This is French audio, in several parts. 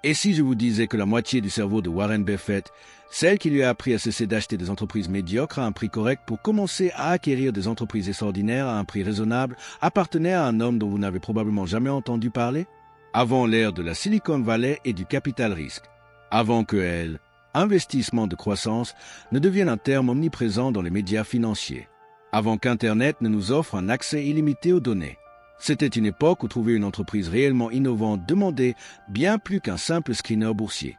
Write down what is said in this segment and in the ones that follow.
Et si je vous disais que la moitié du cerveau de Warren Buffett, celle qui lui a appris à cesser d'acheter des entreprises médiocres à un prix correct pour commencer à acquérir des entreprises extraordinaires à un prix raisonnable, appartenait à un homme dont vous n'avez probablement jamais entendu parler? Avant l'ère de la Silicon Valley et du capital risque. Avant que elle, investissement de croissance, ne devienne un terme omniprésent dans les médias financiers. Avant qu'Internet ne nous offre un accès illimité aux données. C'était une époque où trouver une entreprise réellement innovante demandait bien plus qu'un simple screener boursier.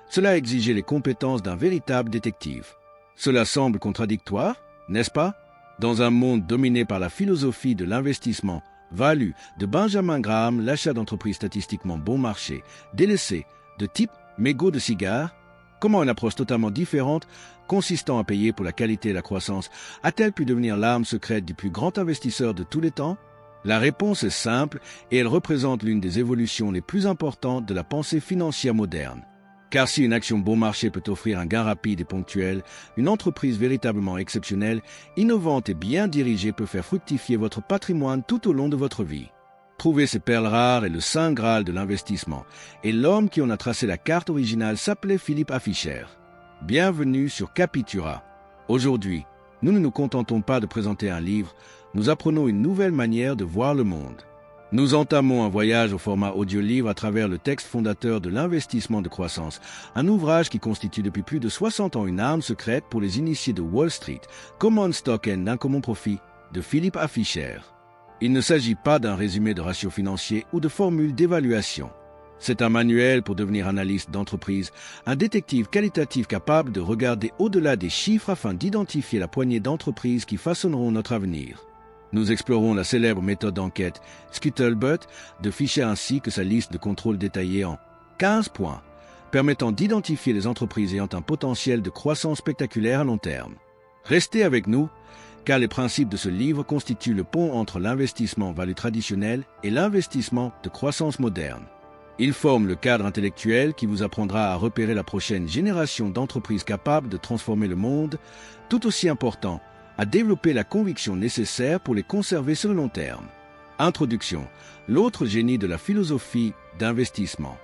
Cela exigeait les compétences d'un véritable détective. Cela semble contradictoire, n'est-ce pas? Dans un monde dominé par la philosophie de l'investissement, value de Benjamin Graham, l'achat d'entreprises statistiquement bon marché, délaissées, de type mégots de cigares, comment une approche totalement différente, consistant à payer pour la qualité et la croissance, a-t-elle pu devenir l'arme secrète du plus grand investisseur de tous les temps? La réponse est simple et elle représente l'une des évolutions les plus importantes de la pensée financière moderne. Car si une action bon marché peut offrir un gain rapide et ponctuel, une entreprise véritablement exceptionnelle, innovante et bien dirigée peut faire fructifier votre patrimoine tout au long de votre vie. Trouver ces perles rares est le saint graal de l'investissement, et l'homme qui en a tracé la carte originale s'appelait Philippe Afischer. Bienvenue sur Capitura. Aujourd'hui, nous ne nous contentons pas de présenter un livre, nous apprenons une nouvelle manière de voir le monde. Nous entamons un voyage au format audio-livre à travers le texte fondateur de l'investissement de croissance, un ouvrage qui constitue depuis plus de 60 ans une arme secrète pour les initiés de Wall Street, Common Stock and Uncommon Profit, de Philippe Afischer. Il ne s'agit pas d'un résumé de ratios financiers ou de formules d'évaluation. C'est un manuel pour devenir analyste d'entreprise, un détective qualitatif capable de regarder au-delà des chiffres afin d'identifier la poignée d'entreprises qui façonneront notre avenir. Nous explorons la célèbre méthode d'enquête Scuttlebutt de Fisher ainsi que sa liste de contrôle détaillée en 15 points, permettant d'identifier les entreprises ayant un potentiel de croissance spectaculaire à long terme. Restez avec nous, car les principes de ce livre constituent le pont entre l'investissement value traditionnel et l'investissement de croissance moderne. Ils forment le cadre intellectuel qui vous apprendra à repérer la prochaine génération d'entreprises capables de transformer le monde, tout aussi important, à développer la conviction nécessaire pour les conserver sur le long terme. Introduction. L'autre génie de la philosophie d'investissement.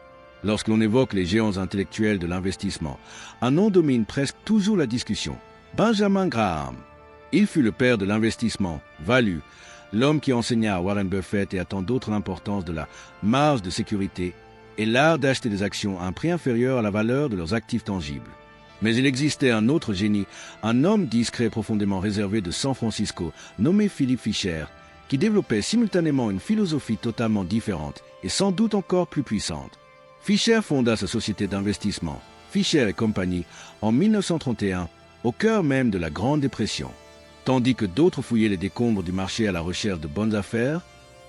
Lorsque l'on évoque les géants intellectuels de l'investissement, un nom domine presque toujours la discussion. Benjamin Graham. Il fut le père de l'investissement, value, l'homme qui enseigna à Warren Buffett et à tant d'autres l'importance de la marge de sécurité et l'art d'acheter des actions à un prix inférieur à la valeur de leurs actifs tangibles. Mais il existait un autre génie, un homme discret profondément réservé de San Francisco, nommé Philippe Fisher, qui développait simultanément une philosophie totalement différente et sans doute encore plus puissante. Fisher fonda sa société d'investissement, Fisher & Company, en 1931, au cœur même de la Grande Dépression. Tandis que d'autres fouillaient les décombres du marché à la recherche de bonnes affaires,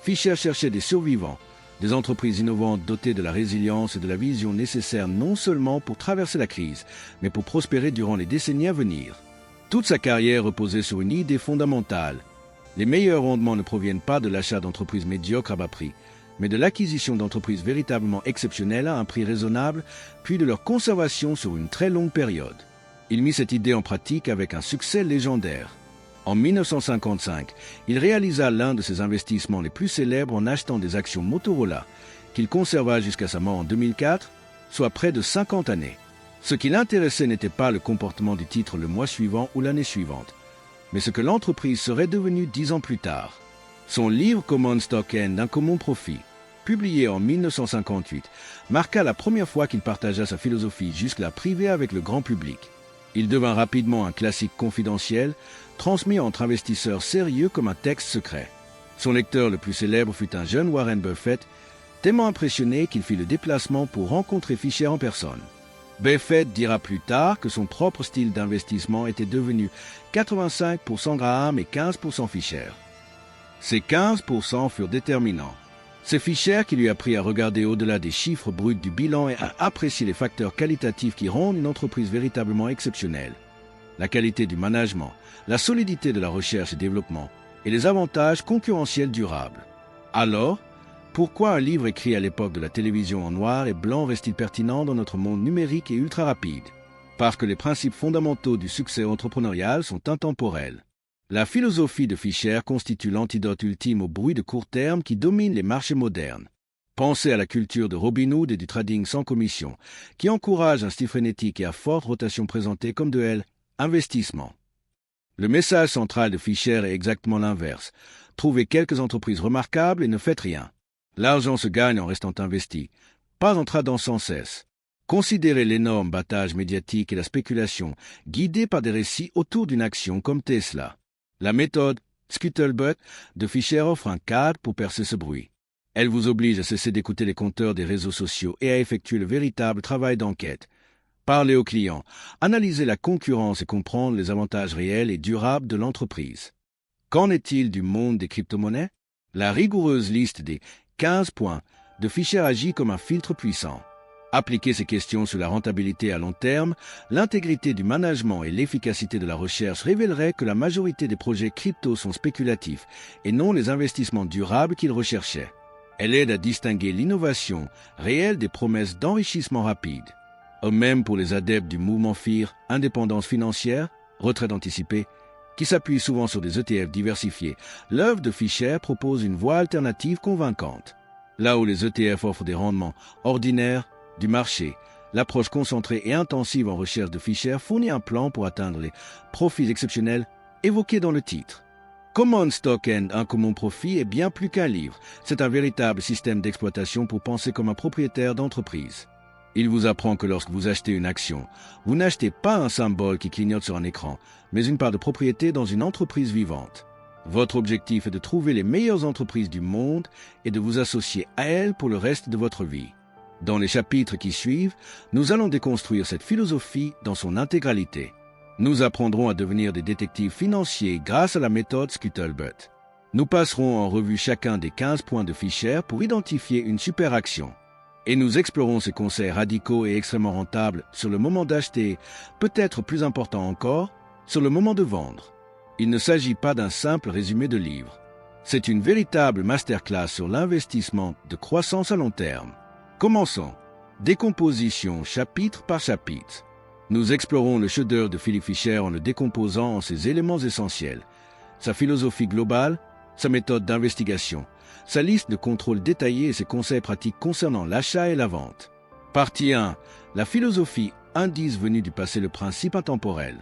Fisher cherchait des survivants, des entreprises innovantes dotées de la résilience et de la vision nécessaires non seulement pour traverser la crise, mais pour prospérer durant les décennies à venir. Toute sa carrière reposait sur une idée fondamentale. Les meilleurs rendements ne proviennent pas de l'achat d'entreprises médiocres à bas prix, mais de l'acquisition d'entreprises véritablement exceptionnelles à un prix raisonnable, puis de leur conservation sur une très longue période. Il mit cette idée en pratique avec un succès légendaire. En 1955, il réalisa l'un de ses investissements les plus célèbres en achetant des actions Motorola, qu'il conserva jusqu'à sa mort en 2004, soit près de 50 années. Ce qui l'intéressait n'était pas le comportement du titre le mois suivant ou l'année suivante, mais ce que l'entreprise serait devenue 10 ans plus tard. Son livre Common Stock and Uncommon Profit, publié en 1958, marqua la première fois qu'il partagea sa philosophie jusque-là privée avec le grand public. Il devint rapidement un classique confidentiel, transmis entre investisseurs sérieux comme un texte secret. Son lecteur le plus célèbre fut un jeune Warren Buffett, tellement impressionné qu'il fit le déplacement pour rencontrer Fisher en personne. Buffett dira plus tard que son propre style d'investissement était devenu 85% Graham et 15% Fisher. Ces 15% furent déterminants. C'est Fisher qui lui apprit à regarder au-delà des chiffres bruts du bilan et à apprécier les facteurs qualitatifs qui rendent une entreprise véritablement exceptionnelle. La qualité du management, la solidité de la recherche et développement et les avantages concurrentiels durables. Alors, pourquoi un livre écrit à l'époque de la télévision en noir et blanc reste-t-il pertinent dans notre monde numérique et ultra rapide? Parce que les principes fondamentaux du succès entrepreneurial sont intemporels. La philosophie de Fisher constitue l'antidote ultime au bruit de court terme qui domine les marchés modernes. Pensez à la culture de Robinhood et du trading sans commission, qui encourage un style frénétique et à forte rotation présenté comme de L, investissement. Le message central de Fisher est exactement l'inverse. Trouvez quelques entreprises remarquables et ne faites rien. L'argent se gagne en restant investi, pas en tradant sans cesse. Considérez l'énorme battage médiatique et la spéculation, guidée par des récits autour d'une action comme Tesla. La méthode Scuttlebutt de Fisher offre un cadre pour percer ce bruit. Elle vous oblige à cesser d'écouter les compteurs des réseaux sociaux et à effectuer le véritable travail d'enquête. Parlez aux clients, analyser la concurrence et comprendre les avantages réels et durables de l'entreprise. Qu'en est-il du monde des crypto-monnaies? La rigoureuse liste des 15 points de Fisher agit comme un filtre puissant. Appliquer ces questions sur la rentabilité à long terme, l'intégrité du management et l'efficacité de la recherche révéleraient que la majorité des projets crypto sont spéculatifs et non les investissements durables qu'ils recherchaient. Elle aide à distinguer l'innovation réelle des promesses d'enrichissement rapide. Même pour les adeptes du mouvement FIRE, indépendance financière, retraite anticipée, qui s'appuie souvent sur des ETF diversifiés, l'œuvre de Fisher propose une voie alternative convaincante. Là où les ETF offrent des rendements ordinaires du marché, l'approche concentrée et intensive en recherche de Fisher fournit un plan pour atteindre les profits exceptionnels évoqués dans le titre. Common Stock and Uncommon Profit est bien plus qu'un livre, c'est un véritable système d'exploitation pour penser comme un propriétaire d'entreprise. Il vous apprend que lorsque vous achetez une action, vous n'achetez pas un symbole qui clignote sur un écran, mais une part de propriété dans une entreprise vivante. Votre objectif est de trouver les meilleures entreprises du monde et de vous associer à elles pour le reste de votre vie. Dans les chapitres qui suivent, nous allons déconstruire cette philosophie dans son intégralité. Nous apprendrons à devenir des détectives financiers grâce à la méthode Scuttlebutt. Nous passerons en revue chacun des 15 points de Fisher pour identifier une super action. Et nous explorons ces conseils radicaux et extrêmement rentables sur le moment d'acheter, peut-être plus important encore, sur le moment de vendre. Il ne s'agit pas d'un simple résumé de livre. C'est une véritable masterclass sur l'investissement de croissance à long terme. Commençons. Décomposition chapitre par chapitre. Nous explorons le chef-d'œuvre de Philip Fisher en le décomposant en ses éléments essentiels. Sa philosophie globale, sa méthode d'investigation, sa liste de contrôles détaillés et ses conseils pratiques concernant l'achat et la vente. Partie 1. La philosophie indice venu du passé, le principe intemporel.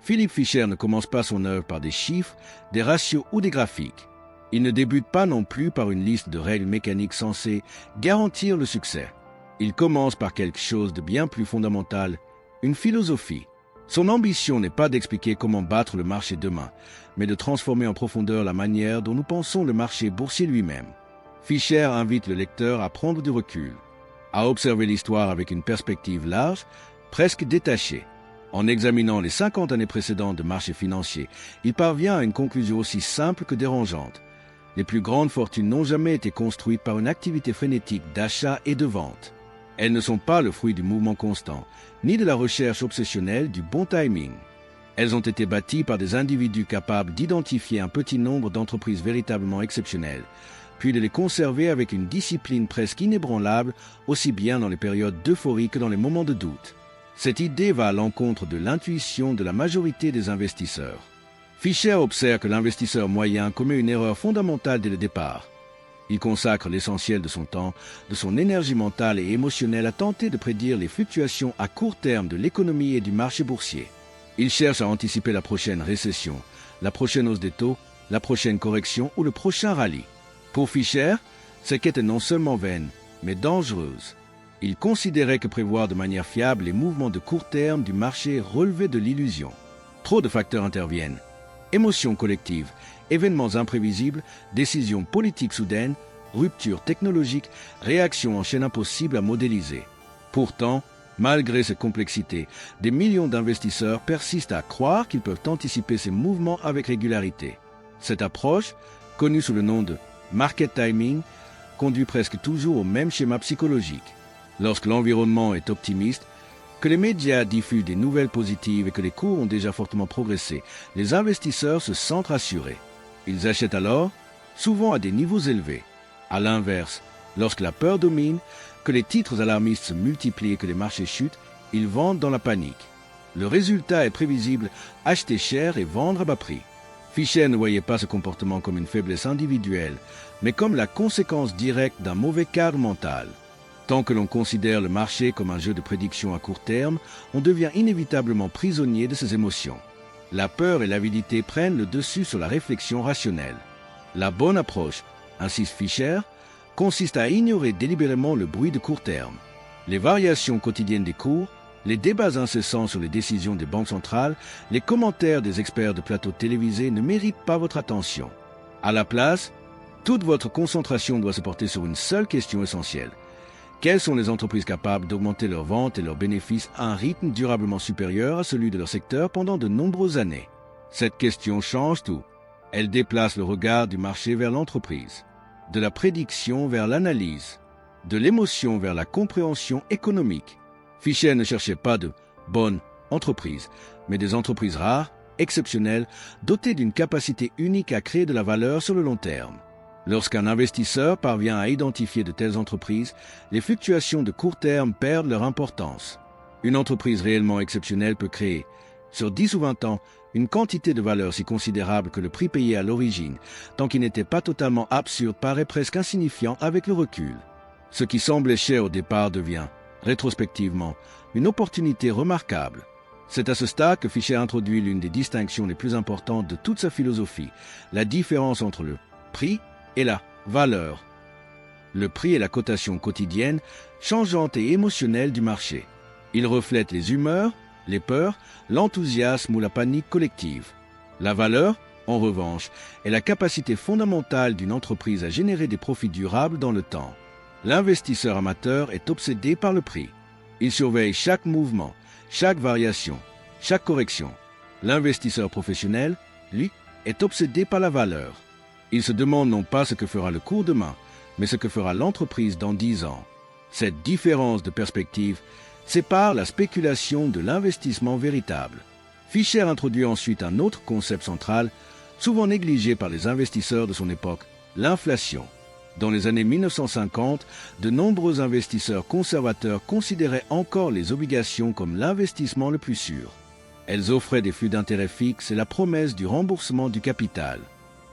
Philip Fisher ne commence pas son œuvre par des chiffres, des ratios ou des graphiques. Il ne débute pas non plus par une liste de règles mécaniques censées garantir le succès. Il commence par quelque chose de bien plus fondamental, une philosophie. Son ambition n'est pas d'expliquer comment battre le marché demain, mais de transformer en profondeur la manière dont nous pensons le marché boursier lui-même. Fisher invite le lecteur à prendre du recul, à observer l'histoire avec une perspective large, presque détachée. En examinant les 50 années précédentes de marché financier, il parvient à une conclusion aussi simple que dérangeante. Les plus grandes fortunes n'ont jamais été construites par une activité frénétique d'achat et de vente. Elles ne sont pas le fruit du mouvement constant, ni de la recherche obsessionnelle du bon timing. Elles ont été bâties par des individus capables d'identifier un petit nombre d'entreprises véritablement exceptionnelles, puis de les conserver avec une discipline presque inébranlable, aussi bien dans les périodes d'euphorie que dans les moments de doute. Cette idée va à l'encontre de l'intuition de la majorité des investisseurs. Fisher observe que l'investisseur moyen commet une erreur fondamentale dès le départ. Il consacre l'essentiel de son temps, de son énergie mentale et émotionnelle à tenter de prédire les fluctuations à court terme de l'économie et du marché boursier. Il cherche à anticiper la prochaine récession, la prochaine hausse des taux, la prochaine correction ou le prochain rallye. Pour Fisher, cette quête est non seulement vaine, mais dangereuse. Il considérait que prévoir de manière fiable les mouvements de court terme du marché relevait de l'illusion. Trop de facteurs interviennent. Émotions collectives, événements imprévisibles, décisions politiques soudaines, ruptures technologiques, réactions en chaîne impossibles à modéliser. Pourtant, malgré cette complexité, des millions d'investisseurs persistent à croire qu'ils peuvent anticiper ces mouvements avec régularité. Cette approche, connue sous le nom de market timing, conduit presque toujours au même schéma psychologique. Lorsque l'environnement est optimiste, que les médias diffusent des nouvelles positives et que les cours ont déjà fortement progressé, les investisseurs se sentent rassurés. Ils achètent alors, souvent à des niveaux élevés. À l'inverse, lorsque la peur domine, que les titres alarmistes se multiplient et que les marchés chutent, ils vendent dans la panique. Le résultat est prévisible, acheter cher et vendre à bas prix. Fisher ne voyait pas ce comportement comme une faiblesse individuelle, mais comme la conséquence directe d'un mauvais cadre mental. Tant que l'on considère le marché comme un jeu de prédiction à court terme, on devient inévitablement prisonnier de ses émotions. La peur et l'avidité prennent le dessus sur la réflexion rationnelle. La bonne approche, insiste Fisher, consiste à ignorer délibérément le bruit de court terme. Les variations quotidiennes des cours, les débats incessants sur les décisions des banques centrales, les commentaires des experts de plateaux télévisés ne méritent pas votre attention. À la place, toute votre concentration doit se porter sur une seule question essentielle. Quelles sont les entreprises capables d'augmenter leurs ventes et leurs bénéfices à un rythme durablement supérieur à celui de leur secteur pendant de nombreuses années? Cette question change tout. Elle déplace le regard du marché vers l'entreprise, de la prédiction vers l'analyse, de l'émotion vers la compréhension économique. Fisher ne cherchait pas de bonnes entreprises, mais des entreprises rares, exceptionnelles, dotées d'une capacité unique à créer de la valeur sur le long terme. Lorsqu'un investisseur parvient à identifier de telles entreprises, les fluctuations de court terme perdent leur importance. Une entreprise réellement exceptionnelle peut créer, sur 10 ou 20 ans, une quantité de valeur si considérable que le prix payé à l'origine, tant qu'il n'était pas totalement absurde, paraît presque insignifiant avec le recul. Ce qui semblait cher au départ devient, rétrospectivement, une opportunité remarquable. C'est à ce stade que Fisher introduit l'une des distinctions les plus importantes de toute sa philosophie, la différence entre le prix et la valeur. Le prix est la cotation quotidienne, changeante et émotionnelle du marché. Il reflète les humeurs, les peurs, l'enthousiasme ou la panique collective. La valeur, en revanche, est la capacité fondamentale d'une entreprise à générer des profits durables dans le temps. L'investisseur amateur est obsédé par le prix. Il surveille chaque mouvement, chaque variation, chaque correction. L'investisseur professionnel, lui, est obsédé par la valeur. Il se demande non pas ce que fera le cours demain, mais ce que fera l'entreprise dans 10 ans. Cette différence de perspective sépare la spéculation de l'investissement véritable. Fisher introduit ensuite un autre concept central, souvent négligé par les investisseurs de son époque, l'inflation. Dans les années 1950, de nombreux investisseurs conservateurs considéraient encore les obligations comme l'investissement le plus sûr. Elles offraient des flux d'intérêts fixes et la promesse du remboursement du capital.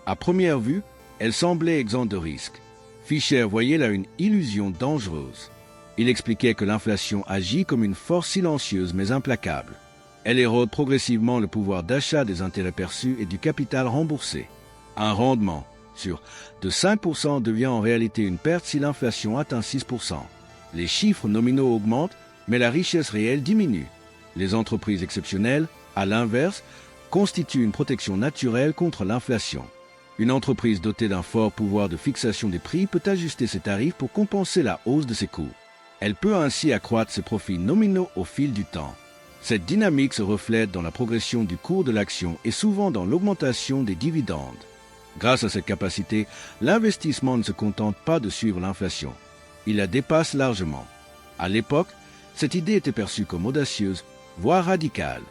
À première vue, elles semblaient exemptes de risques. Fisher voyait là une illusion dangereuse. Il expliquait que l'inflation agit comme une force silencieuse mais implacable. Elle érode progressivement le pouvoir d'achat des intérêts perçus et du capital remboursé. Un rendement sur de 5% devient en réalité une perte si l'inflation atteint 6%. Les chiffres nominaux augmentent, mais la richesse réelle diminue. Les entreprises exceptionnelles, à l'inverse, constituent une protection naturelle contre l'inflation. Une entreprise dotée d'un fort pouvoir de fixation des prix peut ajuster ses tarifs pour compenser la hausse de ses coûts. Elle peut ainsi accroître ses profits nominaux au fil du temps. Cette dynamique se reflète dans la progression du cours de l'action et souvent dans l'augmentation des dividendes. Grâce à cette capacité, l'investissement ne se contente pas de suivre l'inflation. Il la dépasse largement. À l'époque, cette idée était perçue comme audacieuse, voire radicale.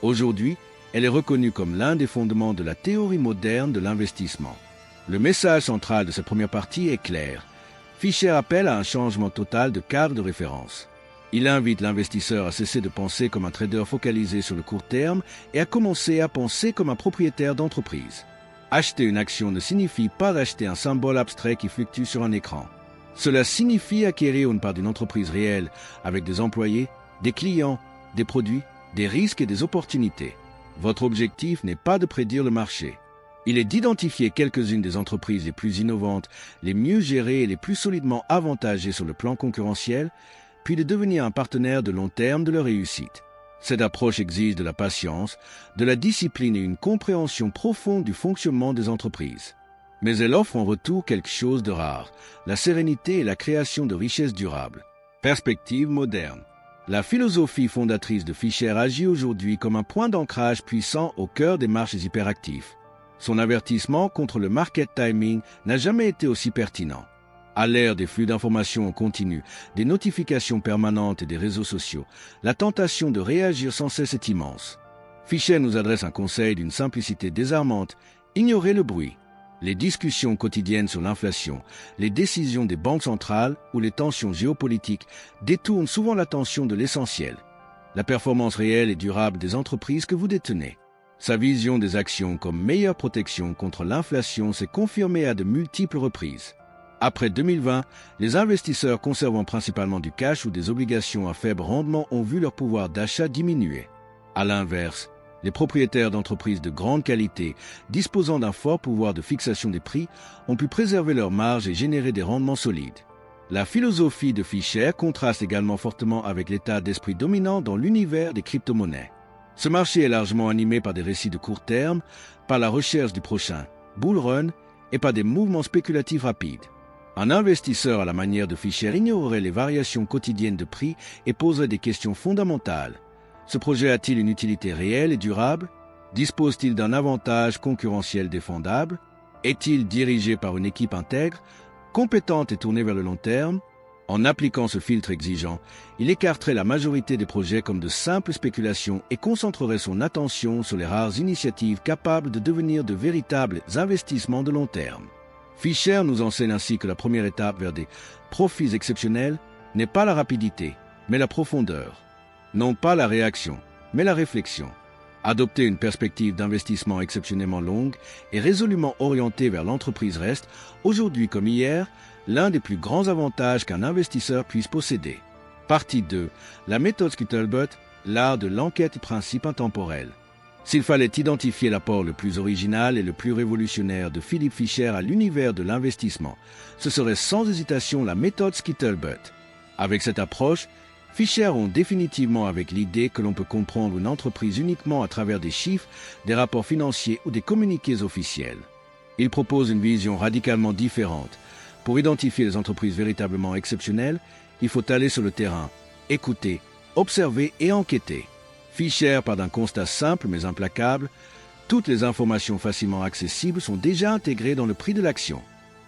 Aujourd'hui, elle est reconnue comme l'un des fondements de la théorie moderne de l'investissement. Le message central de cette première partie est clair. Fisher appelle à un changement total de cadre de référence. Il invite l'investisseur à cesser de penser comme un trader focalisé sur le court terme et à commencer à penser comme un propriétaire d'entreprise. Acheter une action ne signifie pas acheter un symbole abstrait qui fluctue sur un écran. Cela signifie acquérir une part d'une entreprise réelle avec des employés, des clients, des produits, des risques et des opportunités. Votre objectif n'est pas de prédire le marché. Il est d'identifier quelques-unes des entreprises les plus innovantes, les mieux gérées et les plus solidement avantagées sur le plan concurrentiel, puis de devenir un partenaire de long terme de leur réussite. Cette approche exige de la patience, de la discipline et une compréhension profonde du fonctionnement des entreprises. Mais elle offre en retour quelque chose de rare, la sérénité et la création de richesses durables. Perspective moderne. La philosophie fondatrice de Fisher agit aujourd'hui comme un point d'ancrage puissant au cœur des marchés hyperactifs. Son avertissement contre le market timing n'a jamais été aussi pertinent. À l'ère des flux d'informations en continu, des notifications permanentes et des réseaux sociaux, la tentation de réagir sans cesse est immense. Fisher nous adresse un conseil d'une simplicité désarmante: ignorez le bruit. Les discussions quotidiennes sur l'inflation, les décisions des banques centrales ou les tensions géopolitiques détournent souvent l'attention de l'essentiel, la performance réelle et durable des entreprises que vous détenez. Sa vision des actions comme meilleure protection contre l'inflation s'est confirmée à de multiples reprises. Après 2020, les investisseurs conservant principalement du cash ou des obligations à faible rendement ont vu leur pouvoir d'achat diminuer. À l'inverse, les propriétaires d'entreprises de grande qualité, disposant d'un fort pouvoir de fixation des prix, ont pu préserver leurs marges et générer des rendements solides. La philosophie de Fisher contraste également fortement avec l'état d'esprit dominant dans l'univers des crypto-monnaies. Ce marché est largement animé par des récits de court terme, par la recherche du prochain bull run et par des mouvements spéculatifs rapides. Un investisseur à la manière de Fisher ignorerait les variations quotidiennes de prix et poserait des questions fondamentales. Ce projet a-t-il une utilité réelle et durable? Dispose-t-il d'un avantage concurrentiel défendable? Est-il dirigé par une équipe intègre, compétente et tournée vers le long terme? En appliquant ce filtre exigeant, il écarterait la majorité des projets comme de simples spéculations et concentrerait son attention sur les rares initiatives capables de devenir de véritables investissements de long terme. Fisher nous enseigne ainsi que la première étape vers des profits exceptionnels n'est pas la rapidité, mais la profondeur. Non pas la réaction, mais la réflexion. Adopter une perspective d'investissement exceptionnellement longue et résolument orientée vers l'entreprise reste, aujourd'hui comme hier, l'un des plus grands avantages qu'un investisseur puisse posséder. Partie 2. La méthode Scuttlebutt, l'art de l'enquête et principe intemporel. S'il fallait identifier l'apport le plus original et le plus révolutionnaire de Philip Fisher à l'univers de l'investissement, ce serait sans hésitation la méthode Scuttlebutt. Avec cette approche, Fisher rompt définitivement avec l'idée que l'on peut comprendre une entreprise uniquement à travers des chiffres, des rapports financiers ou des communiqués officiels. Il propose une vision radicalement différente. Pour identifier les entreprises véritablement exceptionnelles, il faut aller sur le terrain, écouter, observer et enquêter. Fisher part d'un constat simple mais implacable. Toutes les informations facilement accessibles sont déjà intégrées dans le prix de l'action.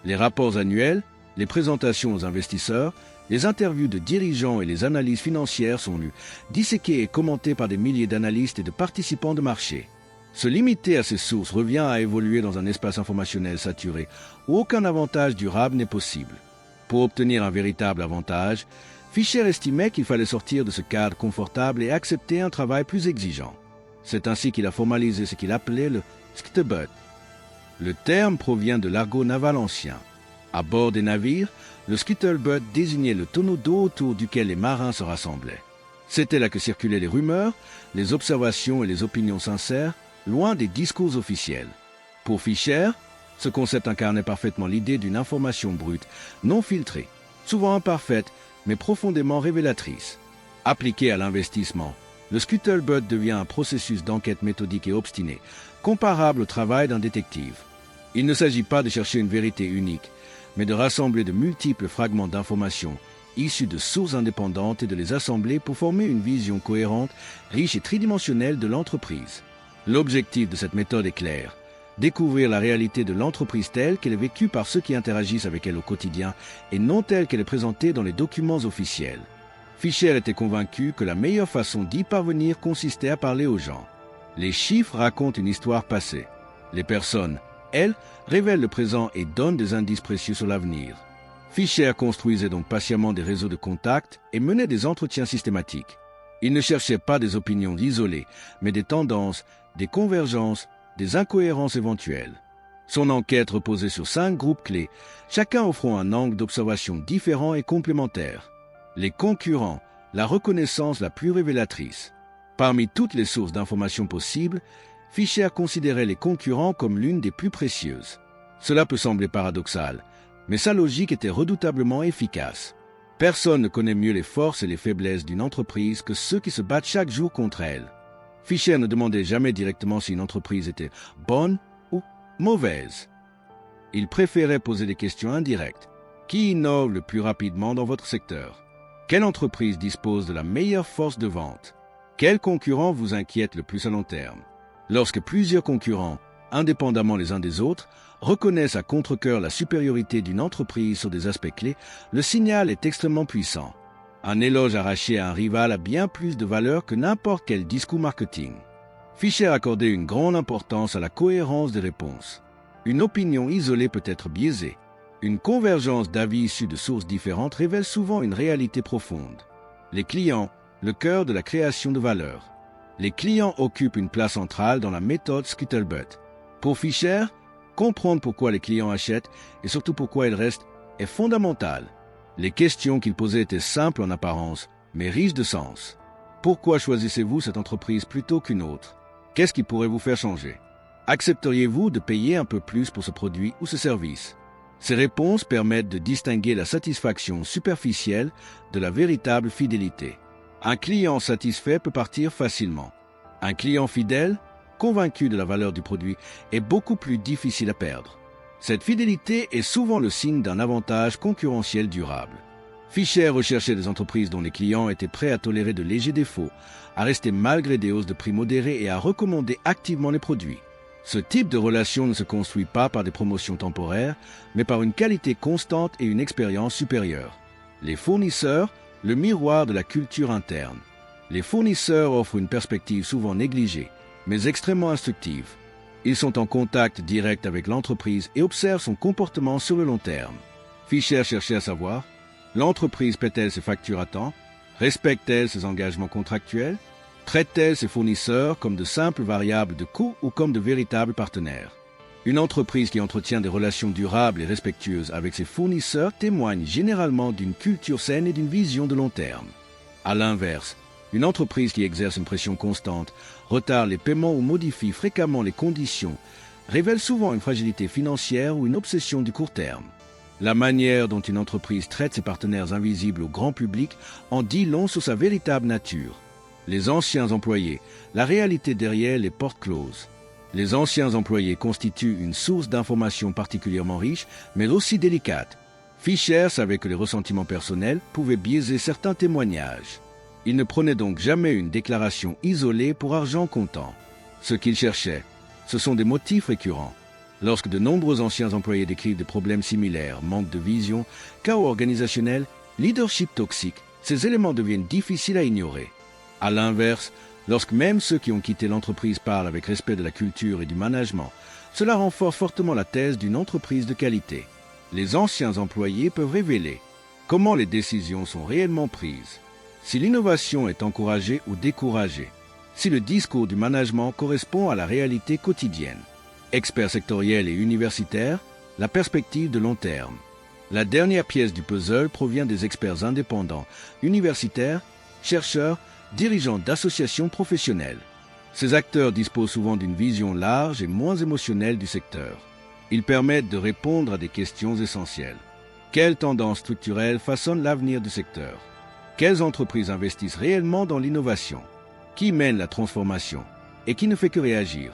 Les rapports annuels, les présentations aux investisseurs, les interviews de dirigeants et les analyses financières sont lues, disséquées et commentées par des milliers d'analystes et de participants de marché. Se limiter à ces sources revient à évoluer dans un espace informationnel saturé où aucun avantage durable n'est possible. Pour obtenir un véritable avantage, Fisher estimait qu'il fallait sortir de ce cadre confortable et accepter un travail plus exigeant. C'est ainsi qu'il a formalisé ce qu'il appelait le Scuttlebutt. Le terme provient de l'argot naval ancien. À bord des navires, le Scuttlebutt désignait le tonneau d'eau autour duquel les marins se rassemblaient. C'était là que circulaient les rumeurs, les observations et les opinions sincères, loin des discours officiels. Pour Fisher, ce concept incarnait parfaitement l'idée d'une information brute, non filtrée, souvent imparfaite, mais profondément révélatrice. Appliqué à l'investissement, le Scuttlebutt devient un processus d'enquête méthodique et obstiné, comparable au travail d'un détective. Il ne s'agit pas de chercher une vérité unique, mais de rassembler de multiples fragments d'informations issus de sources indépendantes et de les assembler pour former une vision cohérente, riche et tridimensionnelle de l'entreprise. L'objectif de cette méthode est clair: découvrir la réalité de l'entreprise telle qu'elle est vécue par ceux qui interagissent avec elle au quotidien et non telle qu'elle est présentée dans les documents officiels. Fisher était convaincu que la meilleure façon d'y parvenir consistait à parler aux gens. Les chiffres racontent une histoire passée. Les personnes, elles, révèlent le présent et donnent des indices précieux sur l'avenir. Fisher construisait donc patiemment des réseaux de contacts et menait des entretiens systématiques. Il ne cherchait pas des opinions isolées, mais des tendances, des convergences, des incohérences éventuelles. Son enquête reposait sur 5 groupes clés, chacun offrant un angle d'observation différent et complémentaire. Les concurrents, la reconnaissance la plus révélatrice. Parmi toutes les sources d'informations possibles, Fisher considérait les concurrents comme l'une des plus précieuses. Cela peut sembler paradoxal, mais sa logique était redoutablement efficace. Personne ne connaît mieux les forces et les faiblesses d'une entreprise que ceux qui se battent chaque jour contre elle. Fisher ne demandait jamais directement si une entreprise était bonne ou mauvaise. Il préférait poser des questions indirectes. Qui innove le plus rapidement dans votre secteur? Quelle entreprise dispose de la meilleure force de vente? Quels concurrents vous inquiètent le plus à long terme? Lorsque plusieurs concurrents, indépendamment les uns des autres, reconnaissent à contre-cœur la supériorité d'une entreprise sur des aspects clés, le signal est extrêmement puissant. Un éloge arraché à un rival a bien plus de valeur que n'importe quel discours marketing. Fisher accordait une grande importance à la cohérence des réponses. Une opinion isolée peut être biaisée. Une convergence d'avis issus de sources différentes révèle souvent une réalité profonde. Les clients, le cœur de la création de valeur. Les clients occupent une place centrale dans la méthode Scuttlebutt. Pour Fisher, comprendre pourquoi les clients achètent et surtout pourquoi ils restent est fondamental. Les questions qu'il posait étaient simples en apparence, mais riches de sens. Pourquoi choisissez-vous cette entreprise plutôt qu'une autre? Qu'est-ce qui pourrait vous faire changer? Accepteriez-vous de payer un peu plus pour ce produit ou ce service? Ces réponses permettent de distinguer la satisfaction superficielle de la véritable fidélité. Un client satisfait peut partir facilement. Un client fidèle, convaincu de la valeur du produit, est beaucoup plus difficile à perdre. Cette fidélité est souvent le signe d'un avantage concurrentiel durable. Fisher recherchait des entreprises dont les clients étaient prêts à tolérer de légers défauts, à rester malgré des hausses de prix modérées et à recommander activement les produits. Ce type de relation ne se construit pas par des promotions temporaires, mais par une qualité constante et une expérience supérieure. Les fournisseurs, le miroir de la culture interne. Les fournisseurs offrent une perspective souvent négligée, mais extrêmement instructive. Ils sont en contact direct avec l'entreprise et observent son comportement sur le long terme. Fisher cherchait à savoir, l'entreprise paie-t-elle ses factures à temps? Respecte-t-elle ses engagements contractuels? Traite-t-elle ses fournisseurs comme de simples variables de coût ou comme de véritables partenaires? Une entreprise qui entretient des relations durables et respectueuses avec ses fournisseurs témoigne généralement d'une culture saine et d'une vision de long terme. À l'inverse, une entreprise qui exerce une pression constante, retarde les paiements ou modifie fréquemment les conditions, révèle souvent une fragilité financière ou une obsession du court terme. La manière dont une entreprise traite ses partenaires invisibles au grand public en dit long sur sa véritable nature. Les anciens employés, la réalité derrière les portes closes. Les anciens employés constituent une source d'informations particulièrement riche, mais aussi délicate. Fisher savait que les ressentiments personnels pouvaient biaiser certains témoignages. Il ne prenait donc jamais une déclaration isolée pour argent comptant. Ce qu'il cherchait, ce sont des motifs récurrents. Lorsque de nombreux anciens employés décrivent des problèmes similaires, manque de vision, chaos organisationnel, leadership toxique, ces éléments deviennent difficiles à ignorer. À l'inverse, lorsque même ceux qui ont quitté l'entreprise parlent avec respect de la culture et du management, cela renforce fortement la thèse d'une entreprise de qualité. Les anciens employés peuvent révéler comment les décisions sont réellement prises, si l'innovation est encouragée ou découragée, si le discours du management correspond à la réalité quotidienne. Experts sectoriels et universitaires, la perspective de long terme. La dernière pièce du puzzle provient des experts indépendants, universitaires, chercheurs, dirigeants d'associations professionnelles. Ces acteurs disposent souvent d'une vision large et moins émotionnelle du secteur. Ils permettent de répondre à des questions essentielles. Quelles tendances structurelles façonnent l'avenir du secteur? Quelles entreprises investissent réellement dans l'innovation? Qui mène la transformation? Et qui ne fait que réagir?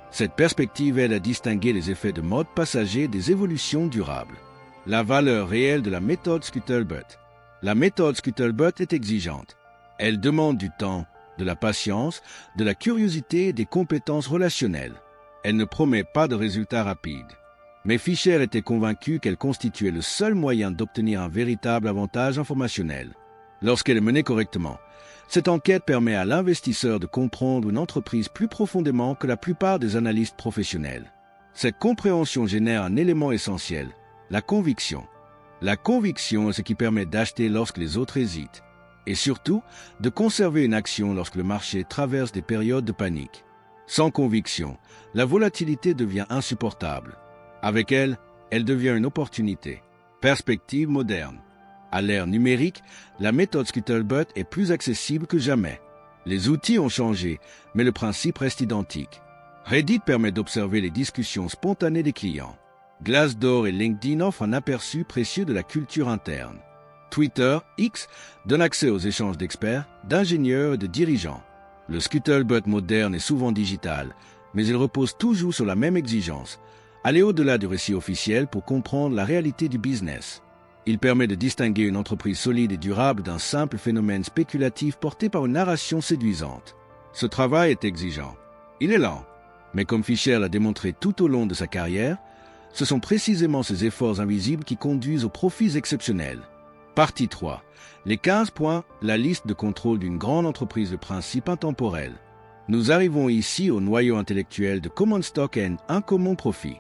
Cette perspective aide à distinguer les effets de mode passager des évolutions durables. La valeur réelle de la méthode Scuttlebutt. La méthode Scuttlebutt est exigeante. Elle demande du temps, de la patience, de la curiosité et des compétences relationnelles. Elle ne promet pas de résultats rapides. Mais Fisher était convaincu qu'elle constituait le seul moyen d'obtenir un véritable avantage informationnel. Lorsqu'elle est menée correctement, cette enquête permet à l'investisseur de comprendre une entreprise plus profondément que la plupart des analystes professionnels. Cette compréhension génère un élément essentiel, la conviction. La conviction est ce qui permet d'acheter lorsque les autres hésitent, et surtout de conserver une action lorsque le marché traverse des périodes de panique. Sans conviction, la volatilité devient insupportable. Avec elle, elle devient une opportunité. Perspective moderne. À l'ère numérique, la méthode Scuttlebutt est plus accessible que jamais. Les outils ont changé, mais le principe reste identique. Reddit permet d'observer les discussions spontanées des clients. Glassdoor et LinkedIn offrent un aperçu précieux de la culture interne. Twitter, X, donne accès aux échanges d'experts, d'ingénieurs et de dirigeants. Le Scuttlebutt moderne est souvent digital, mais il repose toujours sur la même exigence. Aller au-delà du récit officiel pour comprendre la réalité du business. Il permet de distinguer une entreprise solide et durable d'un simple phénomène spéculatif porté par une narration séduisante. Ce travail est exigeant. Il est lent. Mais comme Fisher l'a démontré tout au long de sa carrière, ce sont précisément ces efforts invisibles qui conduisent aux profits exceptionnels. Partie 3. Les 15 points, la liste de contrôle d'une grande entreprise de principe intemporel. Nous arrivons ici au noyau intellectuel de Common Stock and Uncommon Profit.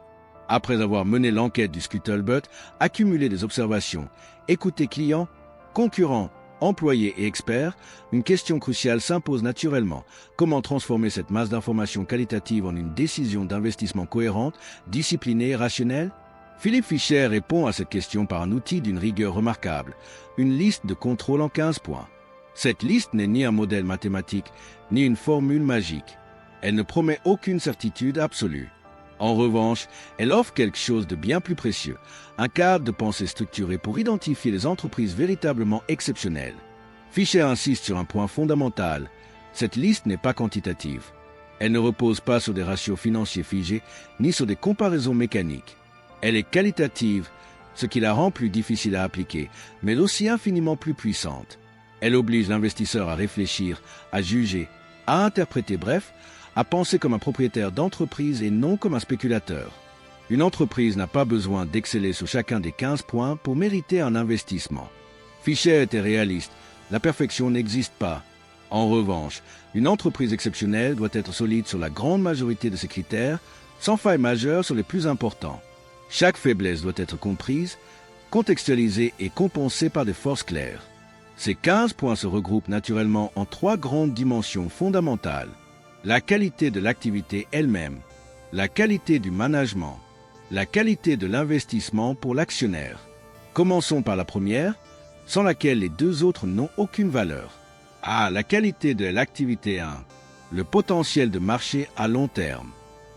Après avoir mené l'enquête du Scuttlebutt, accumulé des observations, écouté clients, concurrents, employés et experts, une question cruciale s'impose naturellement. Comment transformer cette masse d'informations qualitatives en une décision d'investissement cohérente, disciplinée et rationnelle? Philippe Fischer répond à cette question par un outil d'une rigueur remarquable, une liste de contrôle en 15 points. Cette liste n'est ni un modèle mathématique, ni une formule magique. Elle ne promet aucune certitude absolue. En revanche, elle offre quelque chose de bien plus précieux, un cadre de pensée structuré pour identifier les entreprises véritablement exceptionnelles. Fischer insiste sur un point fondamental. Cette liste n'est pas quantitative. Elle ne repose pas sur des ratios financiers figés, ni sur des comparaisons mécaniques. Elle est qualitative, ce qui la rend plus difficile à appliquer, mais aussi infiniment plus puissante. Elle oblige l'investisseur à réfléchir, à juger, à interpréter, bref, à penser comme un propriétaire d'entreprise et non comme un spéculateur. Une entreprise n'a pas besoin d'exceller sur chacun des 15 points pour mériter un investissement. Fischer était réaliste, la perfection n'existe pas. En revanche, une entreprise exceptionnelle doit être solide sur la grande majorité de ses critères, sans faille majeure sur les plus importants. Chaque faiblesse doit être comprise, contextualisée et compensée par des forces claires. Ces 15 points se regroupent naturellement en 3 grandes dimensions fondamentales. La qualité de l'activité elle-même, la qualité du management, la qualité de l'investissement pour l'actionnaire. Commençons par la première, sans laquelle les 2 autres n'ont aucune valeur. La qualité de l'activité 1, le potentiel de marché à long terme.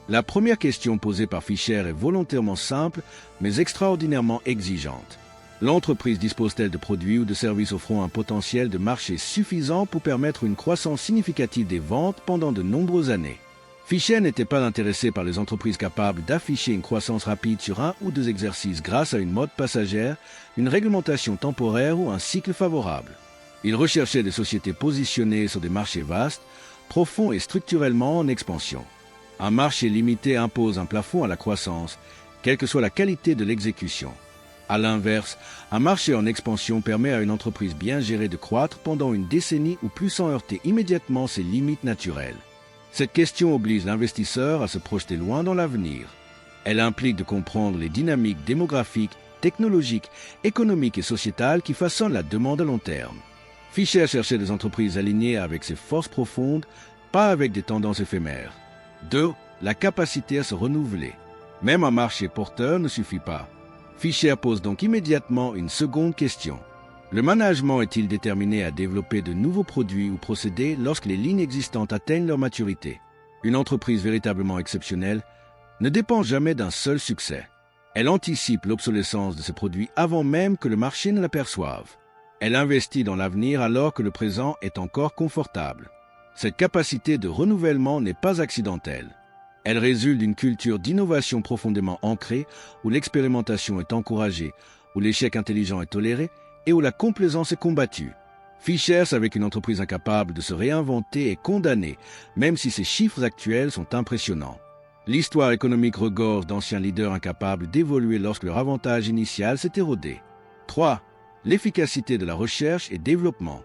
La première question posée par Fischer est volontairement simple, mais extraordinairement exigeante. L'entreprise dispose-t-elle de produits ou de services offrant un potentiel de marché suffisant pour permettre une croissance significative des ventes pendant de nombreuses années? Fischer n'était pas intéressé par les entreprises capables d'afficher une croissance rapide sur 1 ou 2 exercices grâce à une mode passagère, une réglementation temporaire ou un cycle favorable. Il recherchait des sociétés positionnées sur des marchés vastes, profonds et structurellement en expansion. Un marché limité impose un plafond à la croissance, quelle que soit la qualité de l'exécution. À l'inverse, un marché en expansion permet à une entreprise bien gérée de croître pendant une décennie ou plus sans heurter immédiatement ses limites naturelles. Cette question oblige l'investisseur à se projeter loin dans l'avenir. Elle implique de comprendre les dynamiques démographiques, technologiques, économiques et sociétales qui façonnent la demande à long terme. Fischer cherchait des entreprises alignées avec ses forces profondes, pas avec des tendances éphémères. 2. La capacité à se renouveler. Même un marché porteur ne suffit pas. Fischer pose donc immédiatement une seconde question. Le management est-il déterminé à développer de nouveaux produits ou procédés lorsque les lignes existantes atteignent leur maturité? Une entreprise véritablement exceptionnelle ne dépend jamais d'un seul succès. Elle anticipe l'obsolescence de ses produits avant même que le marché ne l'aperçoive. Elle investit dans l'avenir alors que le présent est encore confortable. Cette capacité de renouvellement n'est pas accidentelle. Elle résulte d'une culture d'innovation profondément ancrée, où l'expérimentation est encouragée, où l'échec intelligent est toléré et où la complaisance est combattue. Fischer savait qu'une entreprise incapable de se réinventer est condamnée, même si ses chiffres actuels sont impressionnants. L'histoire économique regorge d'anciens leaders incapables d'évoluer lorsque leur avantage initial s'est érodé. 3. L'efficacité de la recherche et développement.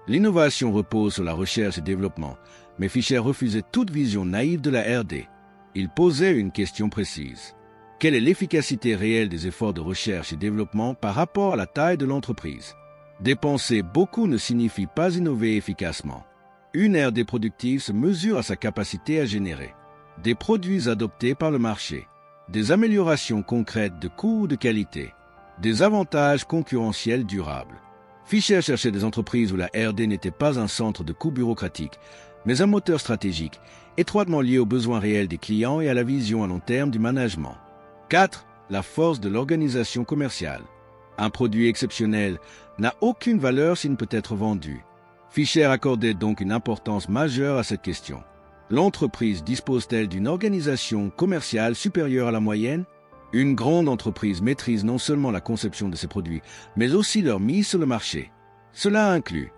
L'innovation repose sur la recherche et développement, mais Fischer refusait toute vision naïve de la R&D. Il posait une question précise. Quelle est l'efficacité réelle des efforts de recherche et développement par rapport à la taille de l'entreprise? Dépenser beaucoup ne signifie pas innover efficacement. Une R&D productive se mesure à sa capacité à générer des produits adoptés par le marché, des améliorations concrètes de coût ou de qualité, des avantages concurrentiels durables. Fischer cherchait des entreprises où la R&D n'était pas un centre de coûts bureaucratiques, mais un moteur stratégique, étroitement lié aux besoins réels des clients et à la vision à long terme du management. 4. La force de l'organisation commerciale. Un produit exceptionnel n'a aucune valeur s'il ne peut être vendu. Fischer accordait donc une importance majeure à cette question. L'entreprise dispose-t-elle d'une organisation commerciale supérieure à la moyenne? Une grande entreprise maîtrise non seulement la conception de ses produits, mais aussi leur mise sur le marché. Cela inclut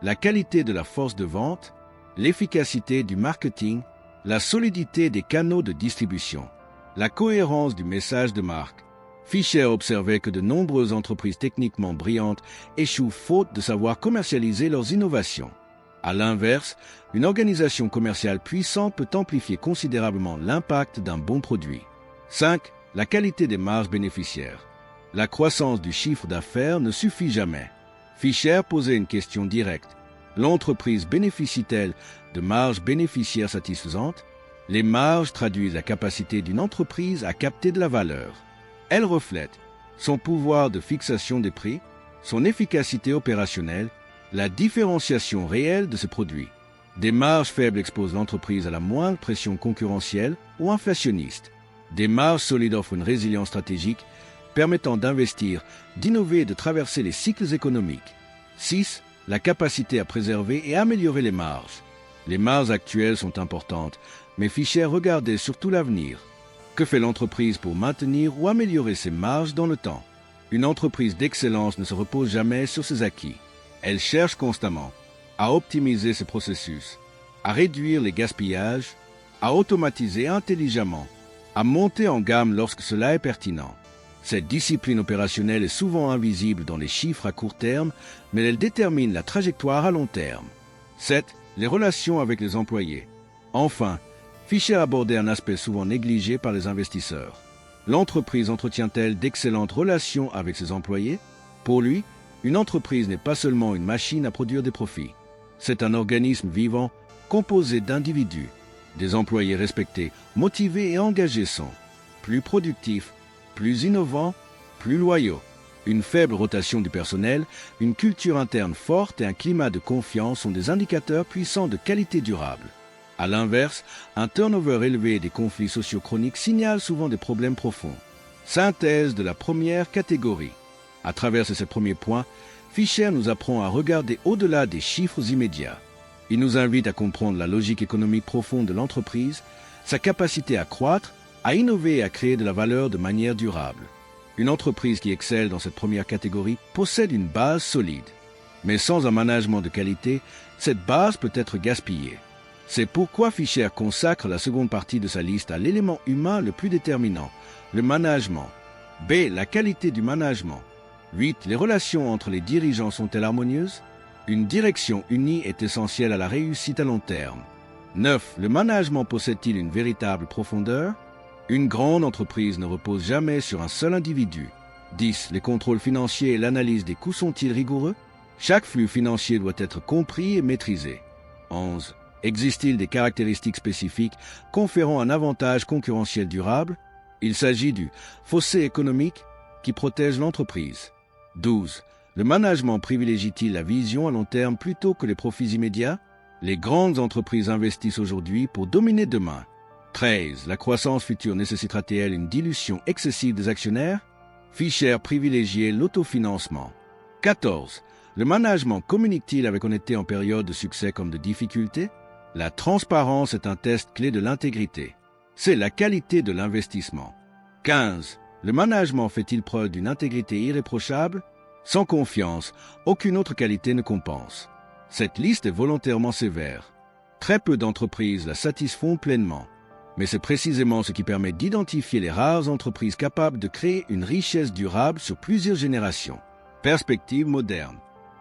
la qualité de la force de vente, l'efficacité du marketing, la solidité des canaux de distribution, la cohérence du message de marque. Fischer observait que de nombreuses entreprises techniquement brillantes échouent faute de savoir commercialiser leurs innovations. À l'inverse, une organisation commerciale puissante peut amplifier considérablement l'impact d'un bon produit. 5. La qualité des marges bénéficiaires. La croissance du chiffre d'affaires ne suffit jamais. Fisher posait une question directe. L'entreprise bénéficie-t-elle de marges bénéficiaires satisfaisantes? Les marges traduisent la capacité d'une entreprise à capter de la valeur. Elles reflètent son pouvoir de fixation des prix, son efficacité opérationnelle, la différenciation réelle de ses produits. Des marges faibles exposent l'entreprise à la moindre pression concurrentielle ou inflationniste. Des marges solides offrent une résilience stratégique permettant d'investir, d'innover et de traverser les cycles économiques. 6. La capacité à préserver et améliorer les marges. Les marges actuelles sont importantes, mais Fisher regardait surtout l'avenir. Que fait l'entreprise pour maintenir ou améliorer ses marges dans le temps? Une entreprise d'excellence ne se repose jamais sur ses acquis. Elle cherche constamment à optimiser ses processus, à réduire les gaspillages, à automatiser intelligemment, à monter en gamme lorsque cela est pertinent. Cette discipline opérationnelle est souvent invisible dans les chiffres à court terme, mais elle détermine la trajectoire à long terme. 7. Les relations avec les employés. Enfin, Fisher abordait un aspect souvent négligé par les investisseurs. L'entreprise entretient-elle d'excellentes relations avec ses employés? Pour lui, une entreprise n'est pas seulement une machine à produire des profits. C'est un organisme vivant composé d'individus. Des employés respectés, motivés et engagés sont plus productifs, plus innovants, plus loyaux. Une faible rotation du personnel, une culture interne forte et un climat de confiance sont des indicateurs puissants de qualité durable. À l'inverse, un turnover élevé et des conflits sociaux chroniques signalent souvent des problèmes profonds. Synthèse de la première catégorie. À travers ces premiers points, Fisher nous apprend à regarder au-delà des chiffres immédiats. Il nous invite à comprendre la logique économique profonde de l'entreprise, sa capacité à croître, à innover et à créer de la valeur de manière durable. Une entreprise qui excelle dans cette première catégorie possède une base solide. Mais sans un management de qualité, cette base peut être gaspillée. C'est pourquoi Fisher consacre la seconde partie de sa liste à l'élément humain le plus déterminant, le management. B. La qualité du management. 8. Les relations entre les dirigeants sont-elles harmonieuses? Une direction unie est essentielle à la réussite à long terme. 9. Le management possède-t-il une véritable profondeur? Une grande entreprise ne repose jamais sur un seul individu. 10. Les contrôles financiers et l'analyse des coûts sont-ils rigoureux? Chaque flux financier doit être compris et maîtrisé. 11. Existe-t-il des caractéristiques spécifiques conférant un avantage concurrentiel durable? Il s'agit du fossé économique qui protège l'entreprise. 12. Le management privilégie-t-il la vision à long terme plutôt que les profits immédiats? Les grandes entreprises investissent aujourd'hui pour dominer demain. 13. La croissance future nécessitera-t-elle une dilution excessive des actionnaires? Fisher privilégiait l'autofinancement. 14. Le management communique-t-il avec honnêteté en période de succès comme de difficulté? La transparence est un test clé de l'intégrité. C'est la qualité de l'investissement. 15. Le management fait-il preuve d'une intégrité irréprochable? Sans confiance, aucune autre qualité ne compense. Cette liste est volontairement sévère. Très peu d'entreprises la satisfont pleinement. Mais c'est précisément ce qui permet d'identifier les rares entreprises capables de créer une richesse durable sur plusieurs générations. Perspective moderne.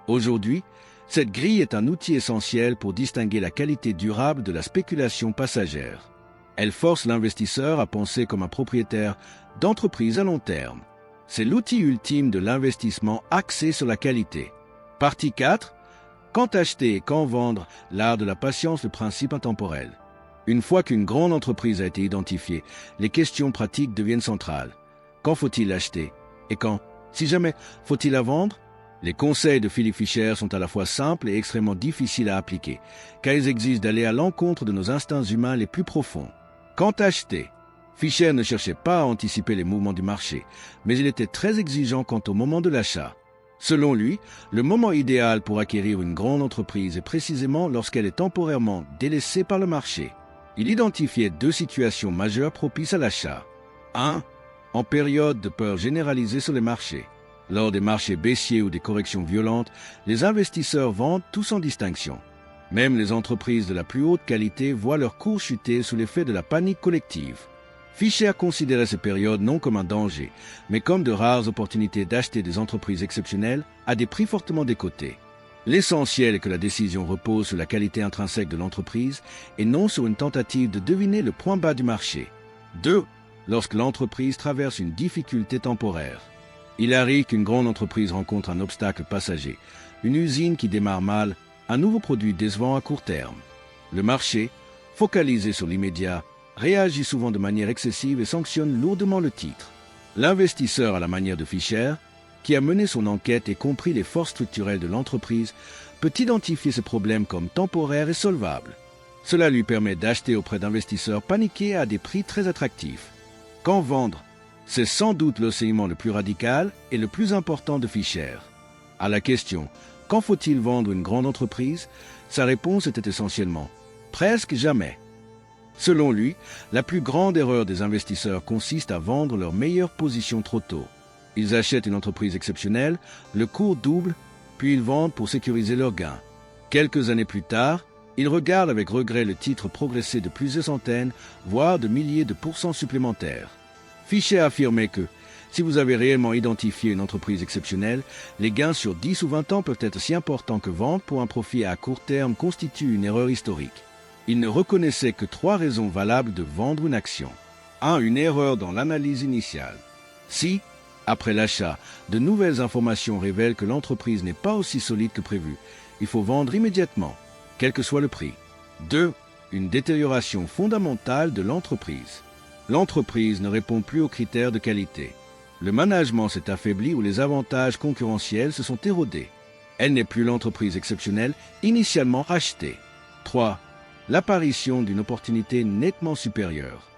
Aujourd'hui, cette grille est un outil essentiel pour distinguer la qualité durable de la spéculation passagère. Elle force l'investisseur à penser comme un propriétaire d'entreprise à long terme. C'est l'outil ultime de l'investissement axé sur la qualité. Partie 4. Quand acheter et quand vendre, l'art de la patience, le principe intemporel. Une fois qu'une grande entreprise a été identifiée, les questions pratiques deviennent centrales. Quand faut-il acheter? Et quand, si jamais, faut-il la vendre? Les conseils de Philip Fisher sont à la fois simples et extrêmement difficiles à appliquer, car ils exigent d'aller à l'encontre de nos instincts humains les plus profonds. Quand acheter? Fisher ne cherchait pas à anticiper les mouvements du marché, mais il était très exigeant quant au moment de l'achat. Selon lui, le moment idéal pour acquérir une grande entreprise est précisément lorsqu'elle est temporairement délaissée par le marché. Il identifiait deux situations majeures propices à l'achat. 1. En période de peur généralisée sur les marchés. Lors des marchés baissiers ou des corrections violentes, les investisseurs vendent tous sans distinction. Même les entreprises de la plus haute qualité voient leurs cours chuter sous l'effet de la panique collective. Fisher considérait ces périodes non comme un danger, mais comme de rares opportunités d'acheter des entreprises exceptionnelles à des prix fortement décotés. L'essentiel est que la décision repose sur la qualité intrinsèque de l'entreprise et non sur une tentative de deviner le point bas du marché. 2. Lorsque l'entreprise traverse une difficulté temporaire. Il arrive qu'une grande entreprise rencontre un obstacle passager, une usine qui démarre mal, un nouveau produit décevant à court terme. Le marché, focalisé sur l'immédiat, réagit souvent de manière excessive et sanctionne lourdement le titre. L'investisseur à la manière de Fisher, qui a mené son enquête et compris les forces structurelles de l'entreprise, peut identifier ces problèmes comme temporaires et solvables. Cela lui permet d'acheter auprès d'investisseurs paniqués à des prix très attractifs. Quand vendre, c'est sans doute l'enseignement le plus radical et le plus important de Fisher. À la question « Quand faut-il vendre une grande entreprise ?», sa réponse était essentiellement « presque jamais ». Selon lui, la plus grande erreur des investisseurs consiste à vendre leur meilleure position trop tôt. Ils achètent une entreprise exceptionnelle, le cours double, puis ils vendent pour sécuriser leurs gains. Quelques années plus tard, ils regardent avec regret le titre progresser de plusieurs centaines, voire de milliers de pourcents supplémentaires. Fisher affirmait que, si vous avez réellement identifié une entreprise exceptionnelle, les gains sur 10 ou 20 ans peuvent être si importants que vendre pour un profit à court terme constitue une erreur historique. Il ne reconnaissait que 3 raisons valables de vendre une action. 1. Une erreur dans l'analyse initiale. Si, après l'achat, de nouvelles informations révèlent que l'entreprise n'est pas aussi solide que prévu, il faut vendre immédiatement, quel que soit le prix. 2. Une détérioration fondamentale de l'entreprise. L'entreprise ne répond plus aux critères de qualité. Le management s'est affaibli ou les avantages concurrentiels se sont érodés. Elle n'est plus l'entreprise exceptionnelle initialement rachetée. 3. L'apparition d'une opportunité nettement supérieure.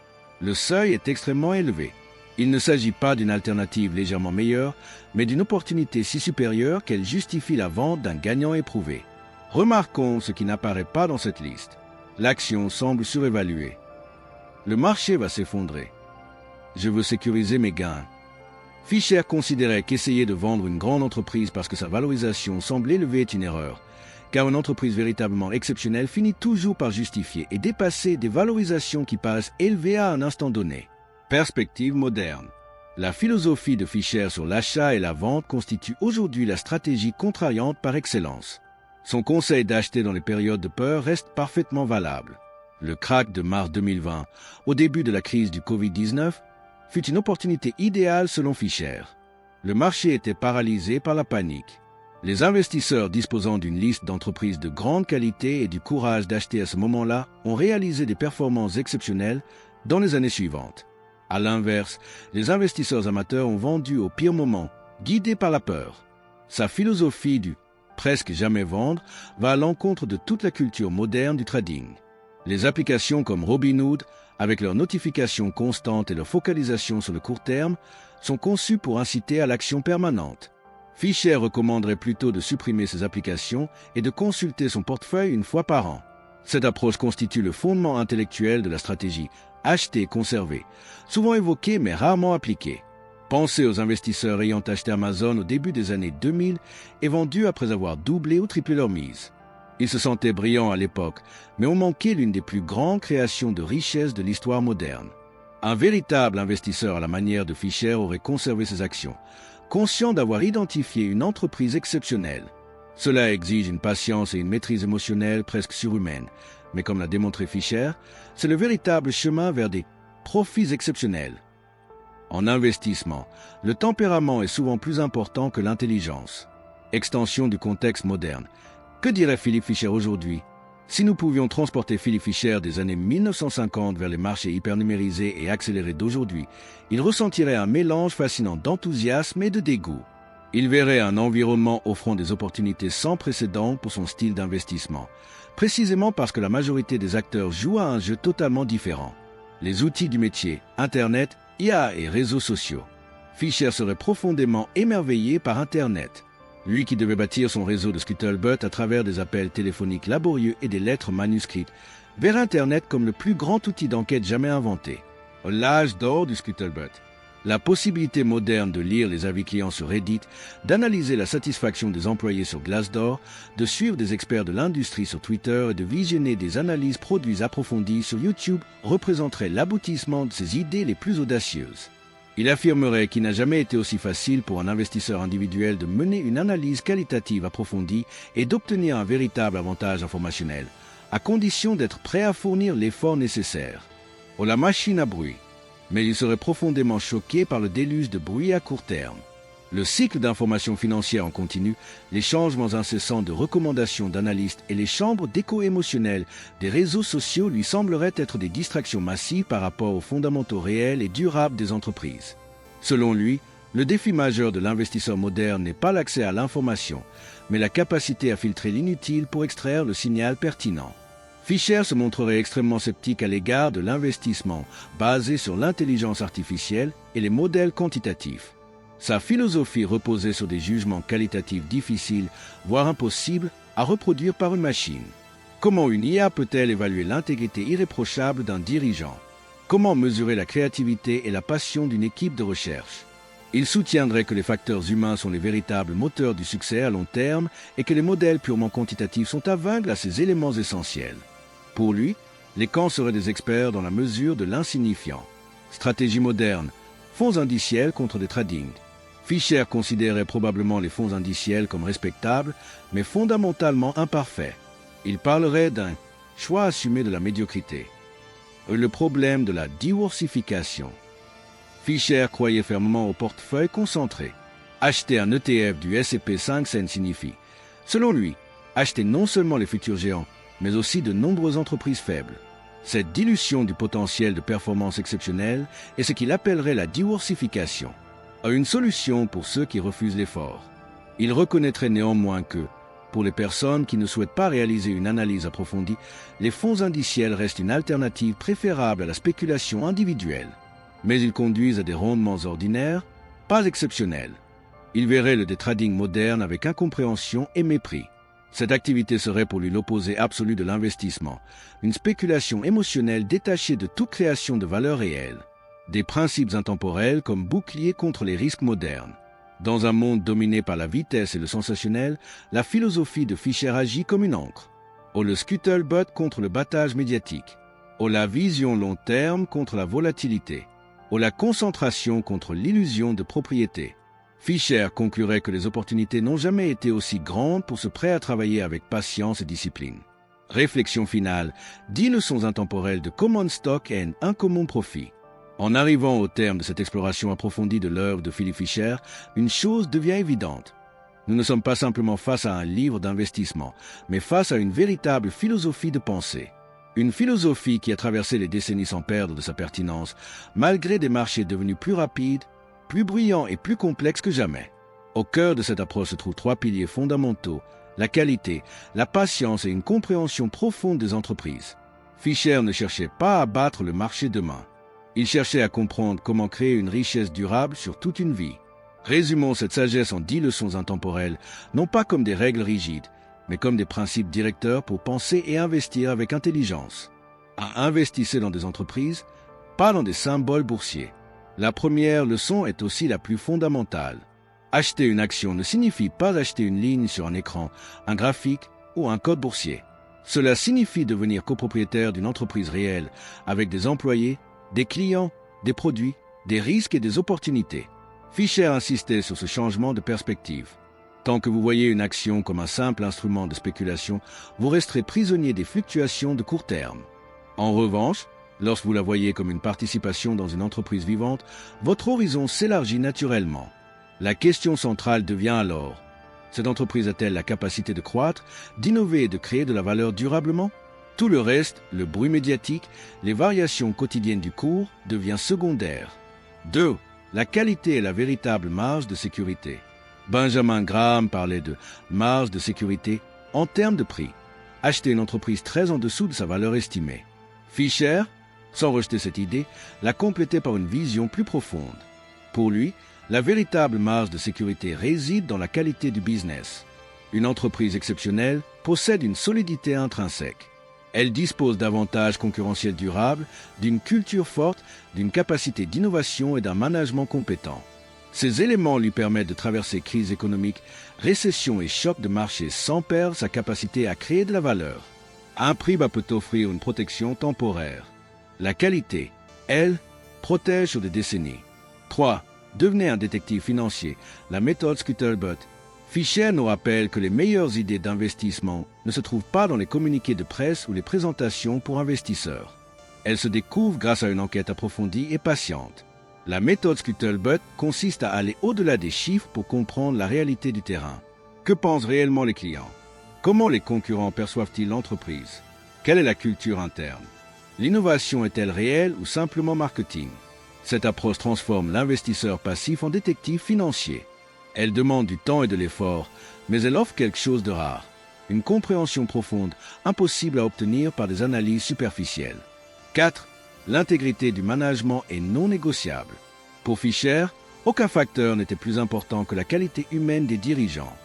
Le seuil est extrêmement élevé. Il ne s'agit pas d'une alternative légèrement meilleure, mais d'une opportunité si supérieure qu'elle justifie la vente d'un gagnant éprouvé. Remarquons ce qui n'apparaît pas dans cette liste. L'action semble surévaluée. Le marché va s'effondrer. Je veux sécuriser mes gains. Fisher considérait qu'essayer de vendre une grande entreprise parce que sa valorisation semble élevée est une erreur, car une entreprise véritablement exceptionnelle finit toujours par justifier et dépasser des valorisations qui paraissent élevées à un instant donné. Perspective moderne. La philosophie de Fisher sur l'achat et la vente constitue aujourd'hui la stratégie contrariante par excellence. Son conseil d'acheter dans les périodes de peur reste parfaitement valable. Le krach de mars 2020, au début de la crise du Covid-19, fut une opportunité idéale selon Fisher. Le marché était paralysé par la panique. Les investisseurs disposant d'une liste d'entreprises de grande qualité et du courage d'acheter à ce moment-là ont réalisé des performances exceptionnelles dans les années suivantes. À l'inverse, les investisseurs amateurs ont vendu au pire moment, guidés par la peur. Sa philosophie du « presque jamais vendre » va à l'encontre de toute la culture moderne du trading. Les applications comme Robinhood, avec leurs notifications constantes et leur focalisation sur le court terme, sont conçues pour inciter à l'action permanente. Fisher recommanderait plutôt de supprimer ces applications et de consulter son portefeuille une fois par an. Cette approche constitue le fondement intellectuel de la stratégie « acheter, conserver », souvent évoquée mais rarement appliquée. Pensez aux investisseurs ayant acheté Amazon au début des années 2000 et vendu après avoir doublé ou triplé leur mise. Ils se sentaient brillants à l'époque, mais ont manqué l'une des plus grandes créations de richesse de l'histoire moderne. Un véritable investisseur à la manière de Fisher aurait conservé ses actions, conscient d'avoir identifié une entreprise exceptionnelle. Cela exige une patience et une maîtrise émotionnelle presque surhumaine, mais comme l'a démontré Fisher, c'est le véritable chemin vers des profits exceptionnels. En investissement, le tempérament est souvent plus important que l'intelligence. Extension du contexte moderne. Que dirait Philippe Fisher aujourd'hui? Si nous pouvions transporter Philippe Fisher des années 1950 vers les marchés hypernumérisés et accélérés d'aujourd'hui, il ressentirait un mélange fascinant d'enthousiasme et de dégoût. Il verrait un environnement offrant des opportunités sans précédent pour son style d'investissement, précisément parce que la majorité des acteurs jouent à un jeu totalement différent. Les outils du métier, Internet, IA et réseaux sociaux. Fisher serait profondément émerveillé par Internet. Lui qui devait bâtir son réseau de scuttlebutt à travers des appels téléphoniques laborieux et des lettres manuscrites, vers Internet comme le plus grand outil d'enquête jamais inventé. L'âge d'or du scuttlebutt. La possibilité moderne de lire les avis clients sur Reddit, d'analyser la satisfaction des employés sur Glassdoor, de suivre des experts de l'industrie sur Twitter et de visionner des analyses produits approfondies sur YouTube représenterait l'aboutissement de ses idées les plus audacieuses. Il affirmerait qu'il n'a jamais été aussi facile pour un investisseur individuel de mener une analyse qualitative approfondie et d'obtenir un véritable avantage informationnel, à condition d'être prêt à fournir l'effort nécessaire. Oh, la machine à bruit. Mais il serait profondément choqué par le déluge de bruit à court terme. Le cycle d'information financière en continu, les changements incessants de recommandations d'analystes et les chambres d'écho émotionnelles des réseaux sociaux lui sembleraient être des distractions massives par rapport aux fondamentaux réels et durables des entreprises. Selon lui, le défi majeur de l'investisseur moderne n'est pas l'accès à l'information, mais la capacité à filtrer l'inutile pour extraire le signal pertinent. Fisher se montrerait extrêmement sceptique à l'égard de l'investissement basé sur l'intelligence artificielle et les modèles quantitatifs. Sa philosophie reposait sur des jugements qualitatifs difficiles, voire impossibles, à reproduire par une machine. Comment une IA peut-elle évaluer l'intégrité irréprochable d'un dirigeant? Comment mesurer la créativité et la passion d'une équipe de recherche? Il soutiendrait que les facteurs humains sont les véritables moteurs du succès à long terme et que les modèles purement quantitatifs sont aveugles à ces éléments essentiels. Pour lui, les camps seraient des experts dans la mesure de l'insignifiant. Stratégie moderne, fonds indiciels contre des tradings. Fisher considérait probablement les fonds indiciels comme respectables, mais fondamentalement imparfaits. Il parlerait d'un choix assumé de la médiocrité. Le problème de la diversification. Fisher croyait fermement au portefeuille concentré. Acheter un ETF du S&P 500 signifie, selon lui, acheter non seulement les futurs géants, mais aussi de nombreuses entreprises faibles. Cette dilution du potentiel de performance exceptionnelle est ce qu'il appellerait la diversification. Une solution pour ceux qui refusent l'effort. Il reconnaîtrait néanmoins que, pour les personnes qui ne souhaitent pas réaliser une analyse approfondie, les fonds indiciels restent une alternative préférable à la spéculation individuelle. Mais ils conduisent à des rendements ordinaires, pas exceptionnels. Il verrait le trading moderne avec incompréhension et mépris. Cette activité serait pour lui l'opposé absolu de l'investissement, une spéculation émotionnelle détachée de toute création de valeur réelle. Des principes intemporels comme bouclier contre les risques modernes. Dans un monde dominé par la vitesse et le sensationnel, la philosophie de Fisher agit comme une encre. Ou le scuttlebutt contre le battage médiatique. Ou la vision long terme contre la volatilité. Ou la concentration contre l'illusion de propriété. Fisher conclurait que les opportunités n'ont jamais été aussi grandes pour se prêt à travailler avec patience et discipline. Réflexion finale, 10 leçons intemporelles de common stock et un commun profit. En arrivant au terme de cette exploration approfondie de l'œuvre de Philip Fisher, une chose devient évidente. Nous ne sommes pas simplement face à un livre d'investissement, mais face à une véritable philosophie de pensée. Une philosophie qui a traversé les décennies sans perdre de sa pertinence, malgré des marchés devenus plus rapides, plus bruyants et plus complexes que jamais. Au cœur de cette approche se trouvent 3 piliers fondamentaux, la qualité, la patience et une compréhension profonde des entreprises. Fisher ne cherchait pas à battre le marché demain. Il cherchait à comprendre comment créer une richesse durable sur toute une vie. Résumons cette sagesse en 10 leçons intemporelles, non pas comme des règles rigides, mais comme des principes directeurs pour penser et investir avec intelligence. Investissez dans des entreprises, pas dans des symboles boursiers. La première leçon est aussi la plus fondamentale. Acheter une action ne signifie pas acheter une ligne sur un écran, un graphique ou un code boursier. Cela signifie devenir copropriétaire d'une entreprise réelle, avec des employés, des clients, des produits, des risques et des opportunités. Fisher insistait sur ce changement de perspective. Tant que vous voyez une action comme un simple instrument de spéculation, vous resterez prisonnier des fluctuations de court terme. En revanche, lorsque vous la voyez comme une participation dans une entreprise vivante, votre horizon s'élargit naturellement. La question centrale devient alors, cette entreprise a-t-elle la capacité de croître, d'innover et de créer de la valeur durablement? Tout le reste, le bruit médiatique, les variations quotidiennes du cours, devient secondaire. 2. La qualité est la véritable marge de sécurité. Benjamin Graham parlait de marge de sécurité en termes de prix. Acheter une entreprise très en dessous de sa valeur estimée. Fisher, sans rejeter cette idée, l'a complétée par une vision plus profonde. Pour lui, la véritable marge de sécurité réside dans la qualité du business. Une entreprise exceptionnelle possède une solidité intrinsèque. Elle dispose d'avantages concurrentiels durables, d'une culture forte, d'une capacité d'innovation et d'un management compétent. Ces éléments lui permettent de traverser crises économiques, récessions et chocs de marché sans perdre sa capacité à créer de la valeur. Un prix bas peut offrir une protection temporaire. La qualité, elle, protège sur des décennies. 3. Devenez un détective financier, la méthode Scuttlebutt. Fisher nous rappelle que les meilleures idées d'investissement ne se trouvent pas dans les communiqués de presse ou les présentations pour investisseurs. Elles se découvrent grâce à une enquête approfondie et patiente. La méthode Scuttlebutt consiste à aller au-delà des chiffres pour comprendre la réalité du terrain. Que pensent réellement les clients? Comment les concurrents perçoivent-ils l'entreprise? Quelle est la culture interne? L'innovation est-elle réelle ou simplement marketing? Cette approche transforme l'investisseur passif en détective financier. Elle demande du temps et de l'effort, mais elle offre quelque chose de rare. Une compréhension profonde, impossible à obtenir par des analyses superficielles. 4. L'intégrité du management est non négociable. Pour Fisher, aucun facteur n'était plus important que la qualité humaine des dirigeants.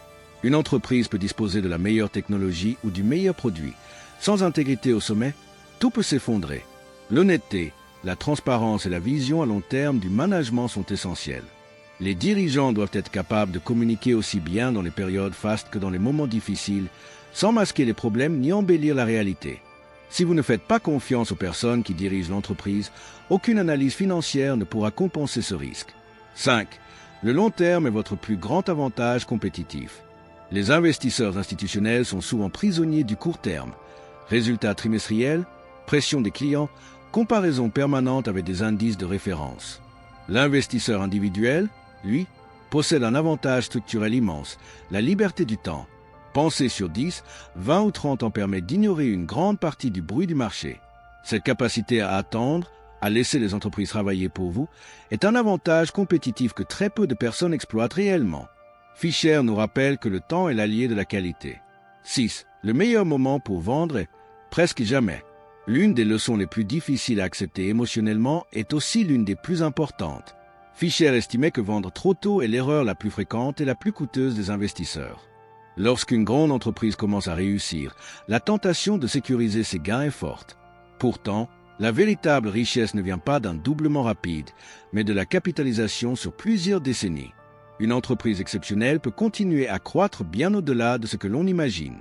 Une entreprise peut disposer de la meilleure technologie ou du meilleur produit. Sans intégrité au sommet, tout peut s'effondrer. L'honnêteté, la transparence et la vision à long terme du management sont essentielles. Les dirigeants doivent être capables de communiquer aussi bien dans les périodes fastes que dans les moments difficiles, sans masquer les problèmes ni embellir la réalité. Si vous ne faites pas confiance aux personnes qui dirigent l'entreprise, aucune analyse financière ne pourra compenser ce risque. 5. Le long terme est votre plus grand avantage compétitif. Les investisseurs institutionnels sont souvent prisonniers du court terme. Résultats trimestriels, pression des clients, comparaison permanente avec des indices de référence. L'investisseur individuel, lui, possède un avantage structurel immense, la liberté du temps. Penser sur 10, 20 ou 30 ans permet d'ignorer une grande partie du bruit du marché. Cette capacité à attendre, à laisser les entreprises travailler pour vous, est un avantage compétitif que très peu de personnes exploitent réellement. Fisher nous rappelle que le temps est l'allié de la qualité. 6. Le meilleur moment pour vendre est presque jamais. L'une des leçons les plus difficiles à accepter émotionnellement est aussi l'une des plus importantes. Fisher estimait que vendre trop tôt est l'erreur la plus fréquente et la plus coûteuse des investisseurs. Lorsqu'une grande entreprise commence à réussir, la tentation de sécuriser ses gains est forte. Pourtant, la véritable richesse ne vient pas d'un doublement rapide, mais de la capitalisation sur plusieurs décennies. Une entreprise exceptionnelle peut continuer à croître bien au-delà de ce que l'on imagine.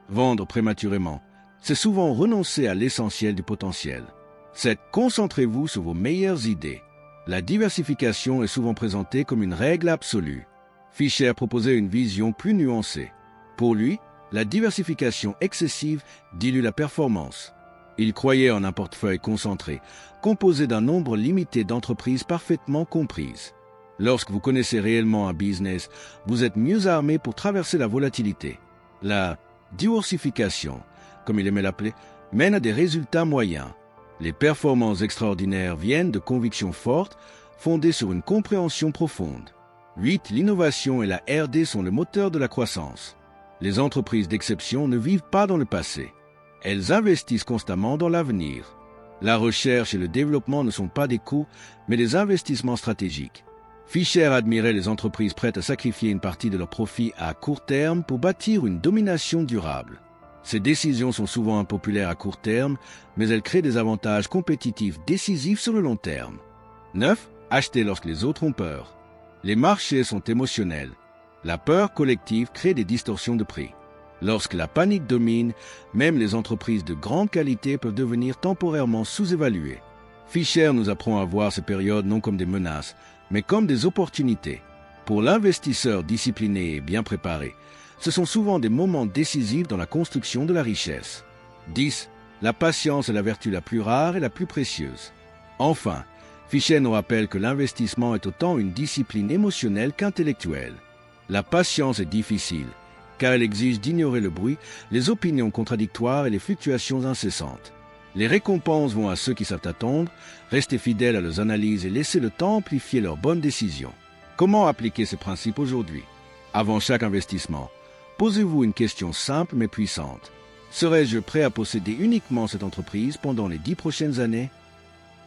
Vendre prématurément, c'est souvent renoncer à l'essentiel du potentiel. C'est concentrez-vous sur vos meilleures idées. La diversification est souvent présentée comme une règle absolue. Fisher proposait une vision plus nuancée. Pour lui, la diversification excessive dilue la performance. Il croyait en un portefeuille concentré, composé d'un nombre limité d'entreprises parfaitement comprises. Lorsque vous connaissez réellement un business, vous êtes mieux armé pour traverser la volatilité. La diversification, comme il aimait l'appeler, mène à des résultats moyens. Les performances extraordinaires viennent de convictions fortes, fondées sur une compréhension profonde. 8. L'innovation et la R&D sont le moteur de la croissance. Les entreprises d'exception ne vivent pas dans le passé. Elles investissent constamment dans l'avenir. La recherche et le développement ne sont pas des coûts, mais des investissements stratégiques. Fisher admirait les entreprises prêtes à sacrifier une partie de leurs profits à court terme pour bâtir une domination durable. Ces décisions sont souvent impopulaires à court terme, mais elles créent des avantages compétitifs décisifs sur le long terme. 9. Acheter lorsque les autres ont peur. Les marchés sont émotionnels. La peur collective crée des distorsions de prix. Lorsque la panique domine, même les entreprises de grande qualité peuvent devenir temporairement sous-évaluées. Fisher nous apprend à voir ces périodes non comme des menaces, mais comme des opportunités. Pour l'investisseur discipliné et bien préparé, ce sont souvent des moments décisifs dans la construction de la richesse. 10. La patience est la vertu la plus rare et la plus précieuse. Enfin, Fisher nous rappelle que l'investissement est autant une discipline émotionnelle qu'intellectuelle. La patience est difficile, car elle exige d'ignorer le bruit, les opinions contradictoires et les fluctuations incessantes. Les récompenses vont à ceux qui savent attendre, rester fidèles à leurs analyses et laisser le temps amplifier leurs bonnes décisions. Comment appliquer ces principes aujourd'hui? Avant chaque investissement, posez-vous une question simple mais puissante. Serais-je prêt à posséder uniquement cette entreprise pendant les 10 prochaines années?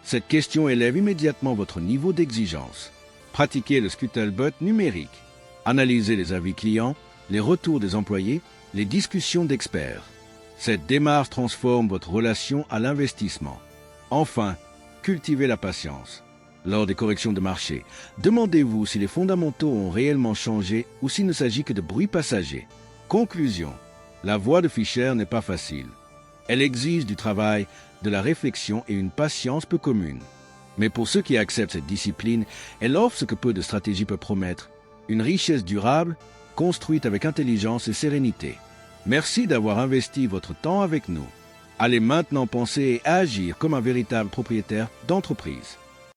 Cette question élève immédiatement votre niveau d'exigence. Pratiquez le Scuttlebutt numérique. Analysez les avis clients, les retours des employés, les discussions d'experts. Cette démarche transforme votre relation à l'investissement. Enfin, cultivez la patience. Lors des corrections de marché, demandez-vous si les fondamentaux ont réellement changé ou s'il ne s'agit que de bruit passager. Conclusion. La voie de Fisher n'est pas facile. Elle exige du travail, de la réflexion et une patience peu commune. Mais pour ceux qui acceptent cette discipline, elle offre ce que peu de stratégies peuvent promettre. Une richesse durable, construite avec intelligence et sérénité. Merci d'avoir investi votre temps avec nous. Allez maintenant penser et agir comme un véritable propriétaire d'entreprise.